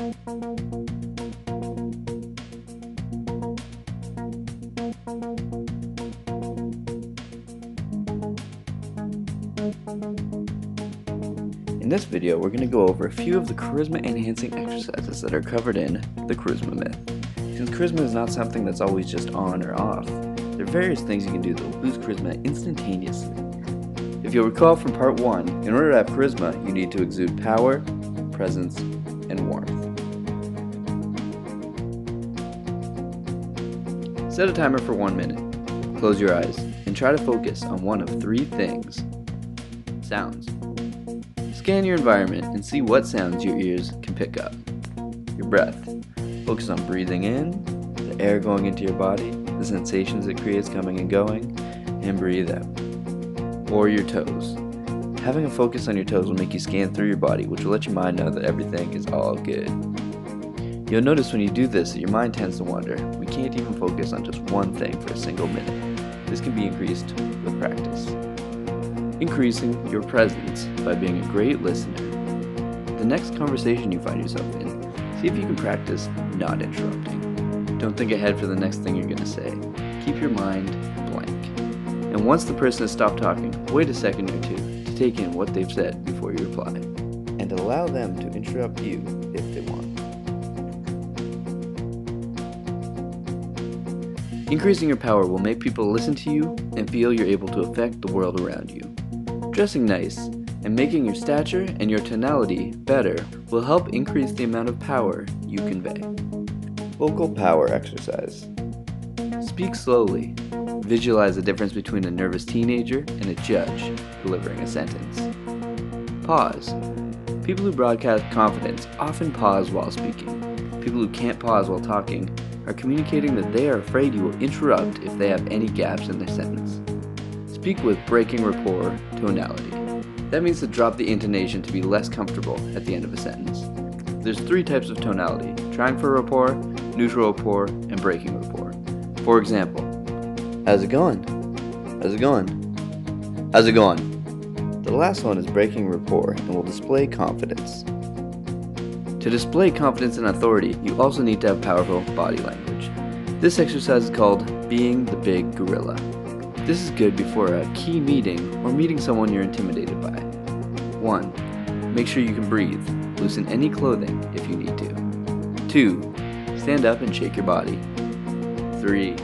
In this video, we're going to go over a few of the charisma enhancing exercises that are covered in the charisma myth. Since charisma is not something that's always just on or off, there are various things you can do that will boost charisma instantaneously. If you'll recall from part 1, in order to have charisma, you need to exude power, presence, and warmth. Set a timer for 1 minute. Close your eyes and try to focus on one of 3 things. Sounds. Scan your environment and see what sounds your ears can pick up. Your breath. Focus on breathing in, the air going into your body, the sensations it creates coming and going, and breathe out. Or your toes. Having a focus on your toes will make you scan through your body, which will let your mind know that everything is all good. You'll notice when you do this that your mind tends to wander. We can't even focus on just one thing for a single minute. This can be increased with practice. Increasing your presence by being a great listener. The next conversation you find yourself in, see if you can practice not interrupting. Don't think ahead for the next thing you're going to say. Keep your mind blank. And once the person has stopped talking, wait a second or two to take in what they've said before you reply. And allow them to interrupt you if they want. Increasing your power will make people listen to you and feel you're able to affect the world around you. Dressing nice and making your stature and your tonality better will help increase the amount of power you convey. Vocal power exercise. Speak slowly. Visualize the difference between a nervous teenager and a judge delivering a sentence. Pause. People who broadcast confidence often pause while speaking. People who can't pause while talking are communicating that they are afraid you will interrupt if they have any gaps in their sentence. Speak with breaking rapport tonality. That means to drop the intonation to be less comfortable at the end of a sentence. There's 3 types of tonality: trying for rapport, neutral rapport, and breaking rapport. For example, how's it going? How's it going? How's it going? The last one is breaking rapport and will display confidence. To display confidence and authority, you also need to have powerful body language. This exercise is called being the big gorilla. This is good before a key meeting or meeting someone you're intimidated by. 1. Make sure you can breathe. Loosen any clothing if you need to. 2. Stand up and shake your body. 3.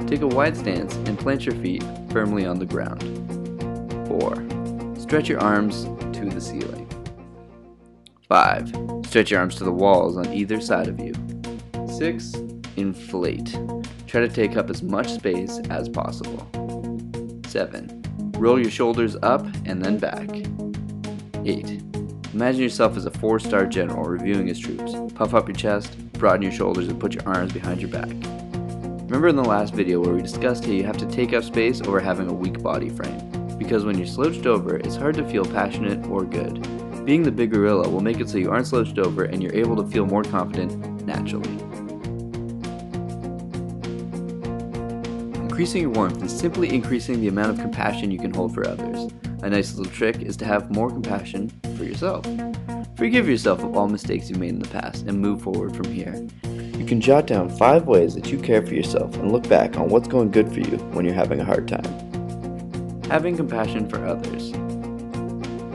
Take a wide stance and plant your feet firmly on the ground. 4. Stretch your arms to the ceiling. 5. Stretch your arms to the walls on either side of you. 6. Inflate. Try to take up as much space as possible. 7. Roll your shoulders up and then back. 8. Imagine yourself as a 4-star general reviewing his troops. Puff up your chest, broaden your shoulders, and put your arms behind your back. Remember in the last video where we discussed how you have to take up space over having a weak body frame? Because when you're slouched over, it's hard to feel passionate or good. Being the big gorilla will make it so you aren't slouched over and you're able to feel more confident naturally. Increasing your warmth is simply increasing the amount of compassion you can hold for others. A nice little trick is to have more compassion for yourself. Forgive yourself of all mistakes you've made in the past and move forward from here. You can jot down 5 ways that you care for yourself and look back on what's going good for you when you're having a hard time. Having compassion for others.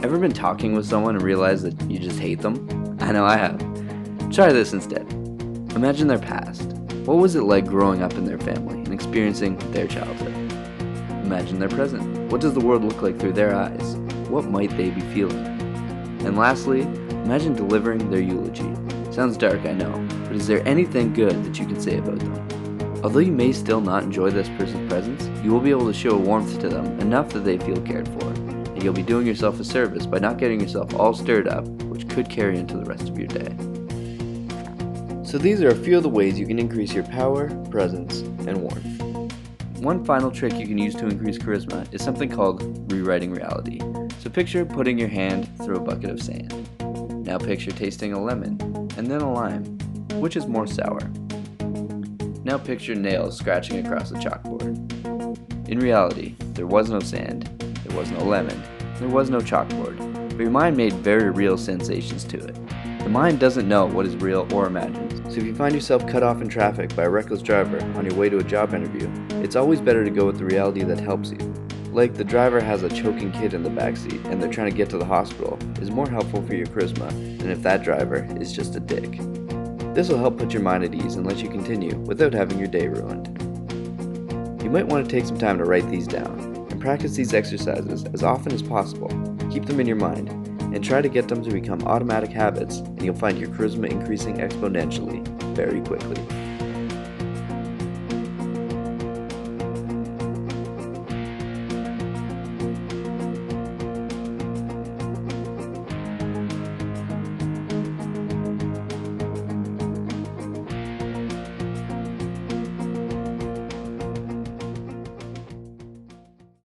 Ever been talking with someone and realized that you just hate them? I know I have. Try this instead. Imagine their past. What was it like growing up in their family and experiencing their childhood? Imagine their present. What does the world look like through their eyes? What might they be feeling? And lastly, imagine delivering their eulogy. Sounds dark, I know, but is there anything good that you can say about them? Although you may still not enjoy this person's presence, you will be able to show warmth to them enough that they feel cared for. And you'll be doing yourself a service by not getting yourself all stirred up, which could carry into the rest of your day. So these are a few of the ways you can increase your power, presence, and warmth. One final trick you can use to increase charisma is something called rewriting reality. So picture putting your hand through a bucket of sand. Now picture tasting a lemon, and then a lime. Which is more sour? Now picture nails scratching across a chalkboard. In reality, there was no sand, there was no lemon, there was no chalkboard, but your mind made very real sensations to it. The mind doesn't know what is real or imagined, so if you find yourself cut off in traffic by a reckless driver on your way to a job interview, it's always better to go with the reality that helps you. Like the driver has a choking kid in the backseat and they're trying to get to the hospital is more helpful for your charisma than if that driver is just a dick. This will help put your mind at ease and let you continue without having your day ruined. You might want to take some time to write these down and practice these exercises as often as possible. Keep them in your mind and try to get them to become automatic habits, and you'll find your charisma increasing exponentially very quickly.